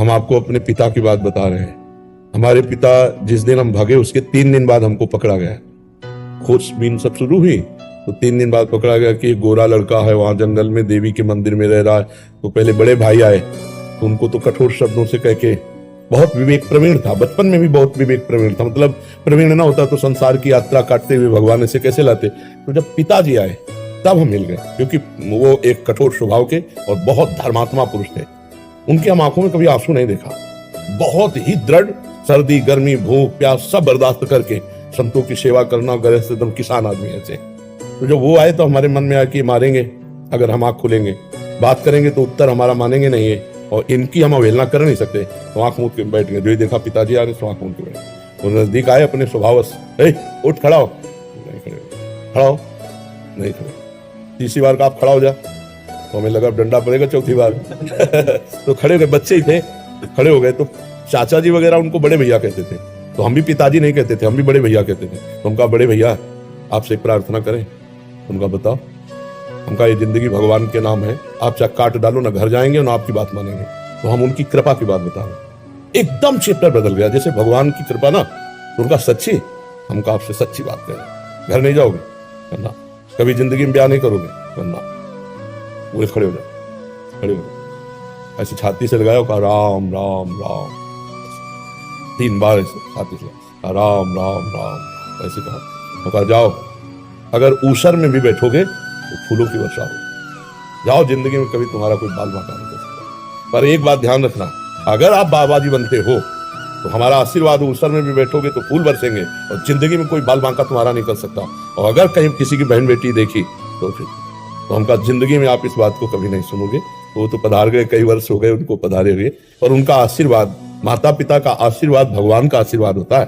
हम आपको अपने पिता की बात बता रहे हैं। हमारे पिता जिस दिन हम भागे उसके 3 दिन बाद हमको पकड़ा गया। खोजबीन सब शुरू हुई तो 3 दिन बाद पकड़ा गया कि एक गोरा लड़का है वहां जंगल में देवी के मंदिर में रह रहा है। तो पहले बड़े भाई आए तो उनको तो कठोर शब्दों से कह के, बहुत विवेक प्रवीण था, बचपन में भी बहुत विवेक प्रवीण था, मतलब प्रवीण ना होता तो संसार की यात्रा काटते हुए भगवान ऐसे कैसे लाते। तो जब पिताजी आए तब हम मिल गए, क्योंकि वो एक कठोर स्वभाव के और बहुत धर्मात्मा पुरुष थे। उनकी हम आंखों में कभी आंसू नहीं देखा। बहुत ही दृढ़, सर्दी गर्मी भूख प्यास सब बर्दाश्त करके संतों की सेवा करना, गृहस्थ एकदम किसान आदमी ऐसे। तो जब वो आए तो हमारे मन में आया कि मारेंगे अगर हम आंख खोलेंगे, बात करेंगे तो उत्तर हमारा मानेंगे नहीं है, और इनकी हम अवहेलना कर नहीं सकते। तो आंख मूंद के बैठ गए। जो ही देखा पिताजी आ रहे तो आंख मूंद के बैठ। वो नजदीक आए, अपने स्वभाव उठ खड़ा हो, नहीं खड़े, खड़ा हो, नहीं खड़े। तीसरी बार का आप खड़ा हो जा, तो हमें लगा डंडा पड़ेगा चौथी बार तो खड़े हो गए, बच्चे ही थे, खड़े हो गए। तो चाचा जी वगैरह उनको बड़े भैया कहते थे, तो हम भी पिताजी नहीं कहते थे, हम भी बड़े भैया कहते थे। तो उनका बड़े भैया आपसे एक प्रार्थना करें। उनका बताओ, उनका ये जिंदगी भगवान के नाम है, आप चाहे काट डालो ना घर जाएंगे ना आपकी बात मानेंगे। तो हम उनकी कृपा की बात बता रहे। एकदम चैप्टर बदल गया, जैसे भगवान की कृपा ना, तो उनका सच्ची, हमका आपसे सच्ची बात करें। घर नहीं जाओगे करना, कभी जिंदगी में ब्याह नहीं करोगे करना। वो खड़े हो जाओ, खड़े हो जाओ, ऐसे छाती से लगाओ, कहा राम राम राम, 3 बार ऐसे छाती से राम राम राम ऐसे कहा। जाओ, अगर ऊसर में भी बैठोगे तो फूलों की वर्षा हो। जाओ, जिंदगी में कभी तुम्हारा कोई बाल बांका नहीं कर सकता। पर एक बात ध्यान रखना, अगर आप बाबाजी बनते हो तो हमारा आशीर्वाद, ऊसर में भी बैठोगे तो फूल बरसेंगे, और जिंदगी में कोई बाल बांका तुम्हारा नहीं कर सकता। और अगर कहीं किसी की बहन बेटी देखी तो फिर तो हमका जिंदगी में आप इस बात को कभी नहीं सुनोगे। वो तो पधार गए, कई वर्ष हो गए उनको पधारे हुए, पर उनका आशीर्वाद, माता पिता का आशीर्वाद भगवान का आशीर्वाद होता है।